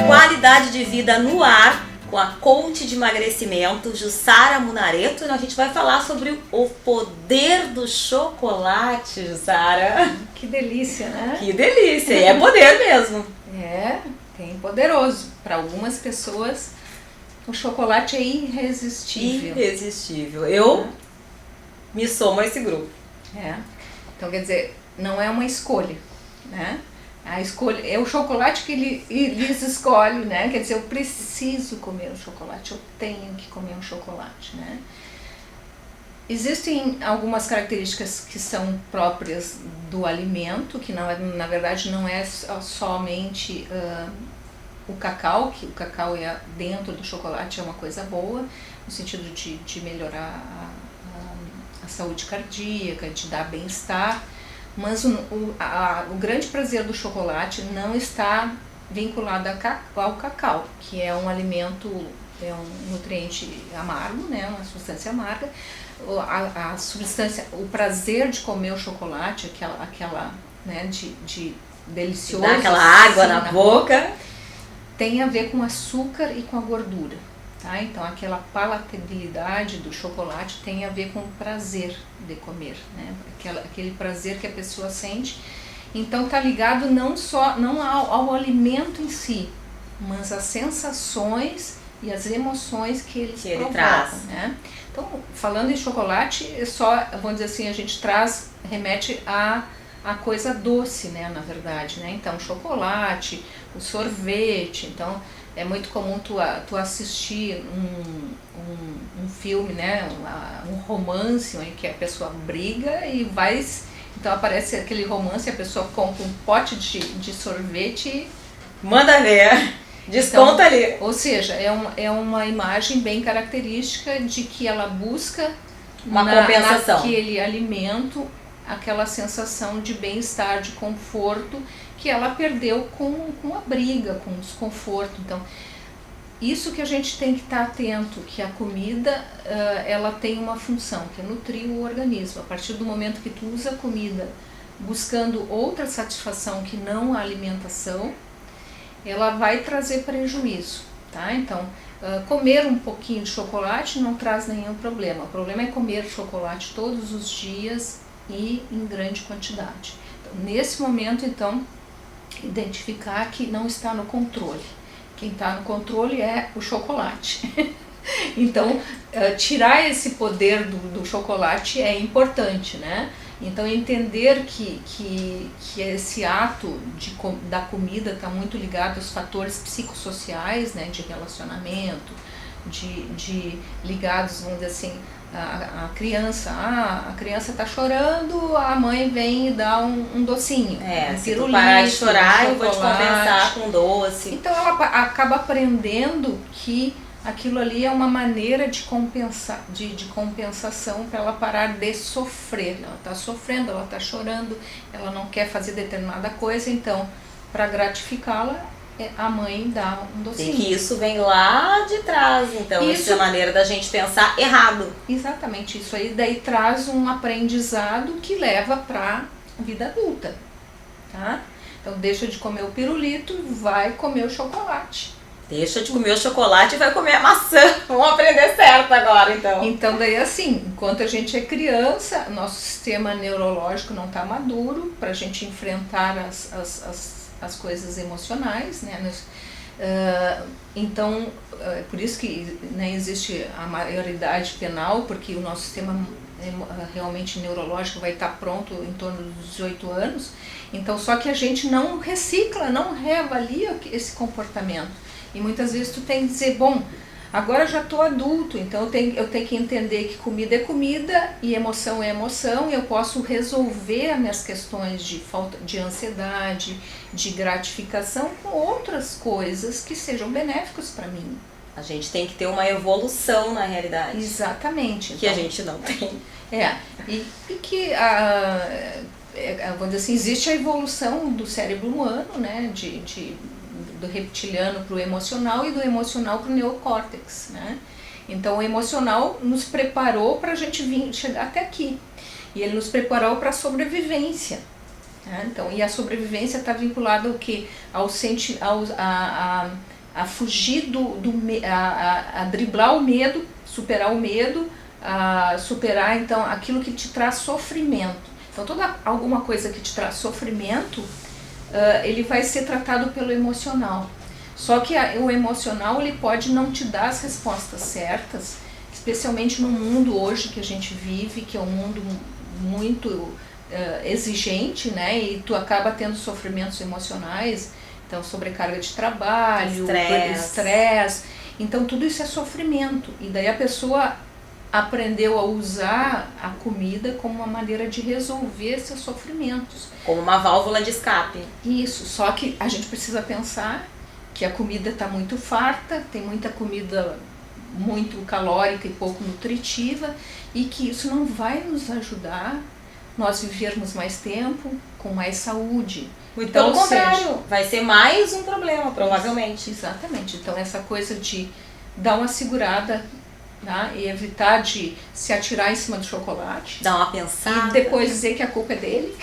Qualidade de vida no ar com a coach de emagrecimento Jussara Munareto. E a gente vai falar sobre o poder do chocolate, Jussara. Que delícia, né? Que delícia, e é poder mesmo. É, tem poderoso. Para algumas pessoas, o chocolate é irresistível. Irresistível. Eu me somo a esse grupo. É. Então, quer dizer, não é uma escolha, né? A escolha é o chocolate que eles escolhem, né? Quer dizer, eu preciso comer o chocolate, eu tenho que comer um chocolate, né? Existem algumas características que são próprias do alimento, que na verdade não é somente o cacau, que o cacau dentro do chocolate é uma coisa boa, no sentido de melhorar a saúde cardíaca, de dar bem-estar. Mas o grande prazer do chocolate não está vinculado ao cacau, que é um alimento, é um nutriente amargo, né, uma substância amarga. A substância, o prazer de comer o chocolate, aquela né, de delicioso, dá aquela água na boca, tem a ver com açúcar e com a gordura. Tá? Então aquela palatabilidade do chocolate tem a ver com o prazer de comer, né? Aquele prazer que a pessoa sente. Então tá ligado não ao alimento em si, mas às sensações e às emoções que ele traz. Né? Então, falando em chocolate, vamos dizer assim, a gente remete a coisa doce, né, na verdade, né? Então, chocolate, o sorvete. Então, é muito comum tu assistir um filme, né, um romance em que a pessoa briga e vai... Então, aparece aquele romance, a pessoa compra um pote de sorvete e... Manda ver, desconta então, ali. Ou seja, é uma imagem bem característica de que ela busca uma compensação. Naquele alimento, aquela sensação de bem-estar, de conforto, que ela perdeu com a briga, com o desconforto. Então, isso que a gente tem que estar atento, que a comida, ela tem uma função, que é nutrir o organismo. A partir do momento que tu usa a comida buscando outra satisfação que não a alimentação, ela vai trazer prejuízo, tá? Então, comer um pouquinho de chocolate não traz nenhum problema. O problema é comer chocolate todos os dias e em grande quantidade. Então, nesse momento, então, identificar que não está no controle. Quem está no controle é o chocolate. Então, tirar esse poder do chocolate é importante, né? Então, entender que esse ato da comida está muito ligado aos fatores psicossociais, né? De relacionamento, ligados, vamos dizer assim, a criança. A criança está chorando, a mãe vem e dá um docinho. Se tu parar de chorar, eu vou te compensar com doce. Então ela acaba aprendendo que aquilo ali é uma maneira de compensação para ela parar de sofrer. Ela está sofrendo, ela está chorando, ela não quer fazer determinada coisa, então para gratificá-la, a mãe dá um docinho. E que isso vem lá de trás, então, essa é a maneira da gente pensar errado. Exatamente, isso aí daí traz um aprendizado que leva para a vida adulta, tá? Então deixa de comer o pirulito e vai comer o chocolate. Deixa de comer o chocolate e vai comer a maçã. Vamos aprender certo agora, então. Então daí assim, enquanto a gente é criança, nosso sistema neurológico não está maduro para a gente enfrentar as coisas emocionais, né? Então, por isso que né, existe a maioridade penal, porque o nosso sistema realmente neurológico vai estar pronto em torno dos 18 anos. Então, só que a gente não recicla, não reavalia esse comportamento. E muitas vezes tu tem que dizer, bom, agora eu já estou adulto, então eu tenho que entender que comida é comida e emoção é emoção, e eu posso resolver as minhas questões de falta de ansiedade, de gratificação com outras coisas que sejam benéficas para mim. A gente tem que ter uma evolução na realidade. Exatamente. Que então, a gente não tem. E que, vamos dizer assim, existe a evolução do cérebro humano, né, do reptiliano para o emocional e do emocional para o neocórtex, né? Então o emocional nos preparou para a gente chegar até aqui. E ele nos preparou para a sobrevivência. Né? Então, e a sobrevivência está vinculada ao quê? A fugir a driblar o medo, superar o medo, a superar então aquilo que te traz sofrimento. Então alguma coisa que te traz sofrimento, ele vai ser tratado pelo emocional. Só que o emocional ele pode não te dar as respostas certas, especialmente no mundo hoje que a gente vive, que é um mundo muito exigente, né? E tu acaba tendo sofrimentos emocionais, então sobrecarga de trabalho, estresse. Então tudo isso é sofrimento. E daí a pessoa aprendeu a usar a comida como uma maneira de resolver esses sofrimentos. Como uma válvula de escape. Isso, só que a gente precisa pensar que a comida está muito farta, tem muita comida muito calórica e pouco nutritiva, e que isso não vai nos ajudar nós vivermos mais tempo, com mais saúde. Muito pelo contrário, vai ser mais um problema, provavelmente. Exatamente. Então essa coisa de dar uma segurada, tá? E evitar de se atirar em cima do chocolate. Dar uma pensada. E depois dizer que a culpa é dele.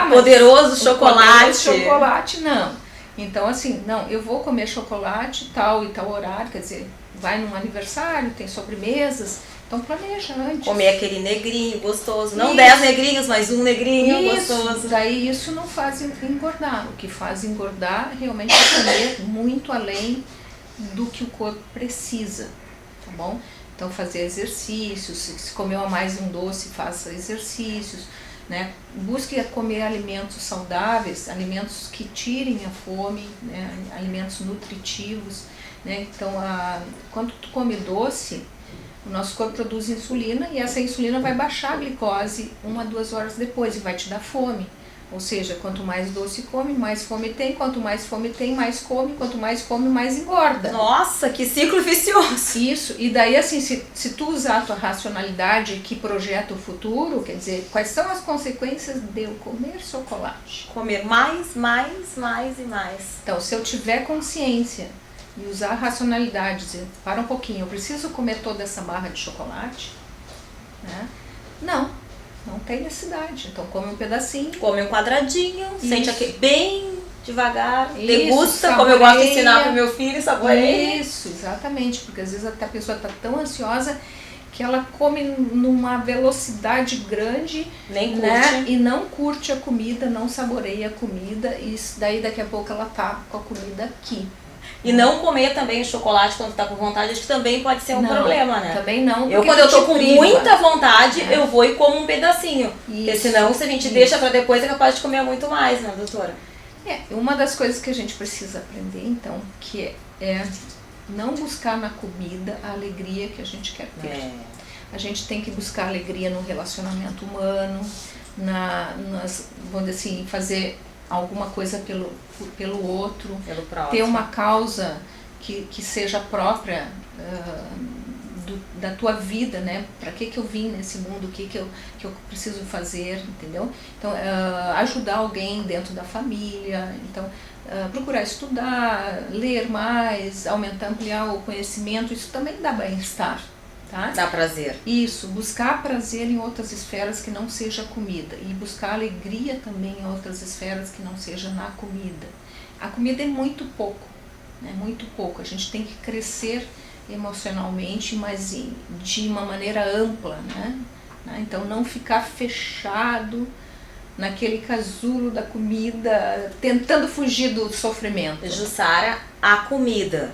Poderoso chocolate. Poderoso chocolate, não. Então assim, não, eu vou comer chocolate tal e tal horário, quer dizer, vai num aniversário, tem sobremesas, então planeja antes. Comer aquele negrinho gostoso, não 10 negrinhos, mas um negrinho gostoso. Daí isso não faz engordar, o que faz engordar realmente é comer muito além do que o corpo precisa, tá bom? Então fazer exercícios, se comeu a mais um doce, faça exercícios, né? Busque comer alimentos saudáveis, alimentos que tirem a fome, né? Alimentos nutritivos, né? Então quando tu come doce, o nosso corpo produz insulina e essa insulina vai baixar a glicose 1 a 2 horas depois e vai te dar fome. Ou seja, quanto mais doce come, mais fome tem, quanto mais fome tem, mais come, quanto mais come, mais engorda. Nossa, que ciclo vicioso! Isso, e daí assim, se tu usar a tua racionalidade que projeta o futuro, quer dizer, quais são as consequências de eu comer chocolate? Comer mais e mais. Então, se eu tiver consciência e usar a racionalidade, dizer, para um pouquinho, eu preciso comer toda essa barra de chocolate? Né? Não tem necessidade. Então come um pedacinho. Come um quadradinho, sente aqui bem devagar, Isso, degusta, saboreia. como eu gosto de ensinar pro meu filho, saboreia. Isso, exatamente, porque às vezes até a pessoa está tão ansiosa que ela come numa velocidade grande, nem curte, né? E não curte a comida, não saboreia a comida, e daí daqui a pouco ela tá com a comida aqui. E não comer também o chocolate quando tá com vontade, acho que também pode ser um problema, né? Também não. Quando eu tô com muita vontade, eu vou e como um pedacinho. Isso, porque senão, se a gente deixa pra depois, é capaz de comer muito mais, né, doutora? Uma das coisas que a gente precisa aprender, então, que é não buscar na comida a alegria que a gente quer ter. A gente tem que buscar alegria no relacionamento humano, vamos dizer assim, fazer alguma coisa pelo outro, pelo próximo. Ter uma causa que seja própria da tua vida, né? Para que eu vim nesse mundo, o que eu preciso fazer, entendeu? Então, ajudar alguém dentro da família, então, procurar estudar, ler mais, ampliar o conhecimento, isso também dá bem-estar. Tá? Dá prazer. Isso, buscar prazer em outras esferas que não seja comida e buscar alegria também em outras esferas que não seja na comida. A comida é muito pouco, né? Muito pouco. A gente tem que crescer emocionalmente, mas de uma maneira ampla, né? Então não ficar fechado naquele casulo da comida, tentando fugir do sofrimento. Jussara, a comida,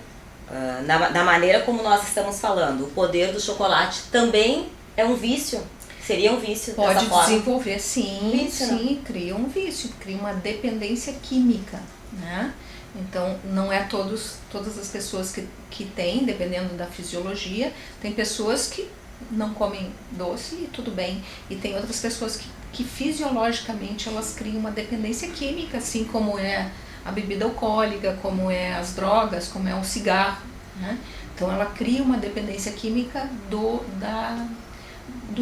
da maneira como nós estamos falando, o poder do chocolate também é um vício? Seria um vício? Pode dessa forma? desenvolver, sim, Vício, sim, cria um vício, cria uma dependência química, né? Então, não é todas as pessoas que têm, dependendo da fisiologia, tem pessoas que não comem doce e tudo bem, e tem outras pessoas que fisiologicamente elas criam uma dependência química, assim como é a bebida alcoólica, como é as drogas, como é o cigarro, né? Então ela cria uma dependência química do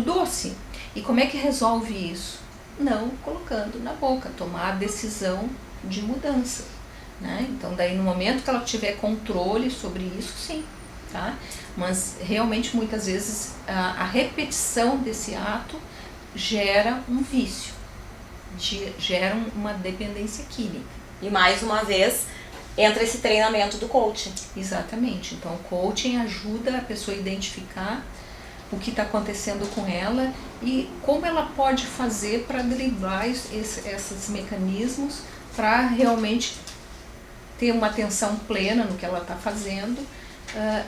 doce. E como é que resolve isso? Não colocando na boca, tomar a decisão de mudança, né? Então daí no momento que ela tiver controle sobre isso, sim, tá? Mas realmente muitas vezes a repetição desse ato gera um vício, gera uma dependência química. E mais uma vez entra esse treinamento do coaching. Exatamente. Então o coaching ajuda a pessoa a identificar o que está acontecendo com ela e como ela pode fazer para driblar esses mecanismos para realmente ter uma atenção plena no que ela está fazendo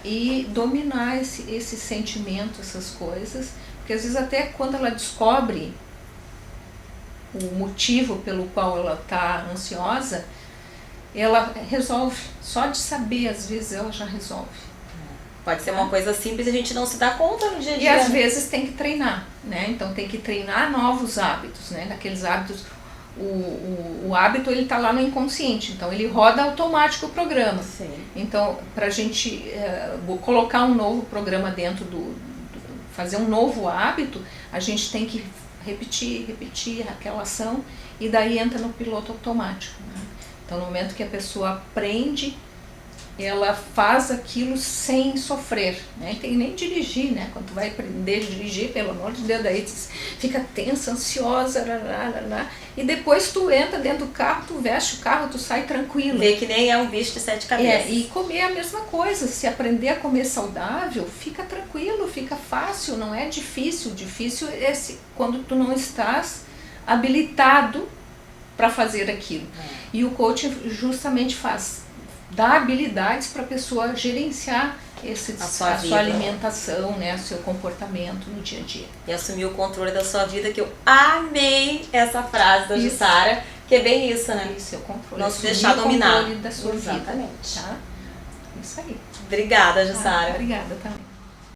e dominar esse sentimento, essas coisas. Porque às vezes até quando ela descobre o motivo pelo qual ela está ansiosa, ela resolve. Só de saber, às vezes, ela já resolve. Pode ser uma coisa simples e a gente não se dá conta no dia a dia. E às vezes tem que treinar, né? Então tem que treinar novos hábitos, né? Aqueles hábitos, o hábito ele está lá no inconsciente, então ele roda automático o programa. Sim. Então para a gente colocar um novo programa dentro fazer um novo hábito, a gente tem que repetir aquela ação e daí entra no piloto automático, né? Então no momento que a pessoa aprende, ela faz aquilo sem sofrer, né? Tem nem dirigir, né? Quando tu vai aprender a dirigir, pelo amor de Deus, daí tu fica tensa, ansiosa, e depois tu entra dentro do carro, tu veste o carro, tu sai tranquilo. Vê que nem é um bicho de 7 cabeças. E comer a mesma coisa, se aprender a comer saudável, fica tranquilo, fica fácil, não é difícil. Difícil é quando tu não estás habilitado para fazer aquilo. E o coaching justamente dá habilidades para a pessoa gerenciar a sua alimentação, né, o seu comportamento no dia a dia. E assumir o controle da sua vida, que eu amei essa frase da Jussara, que é bem isso, né? Isso, é o controle. Não se deixar dominar. O controle da sua vida. Exatamente. Tá? Isso aí. Obrigada, Jussara. Obrigada também.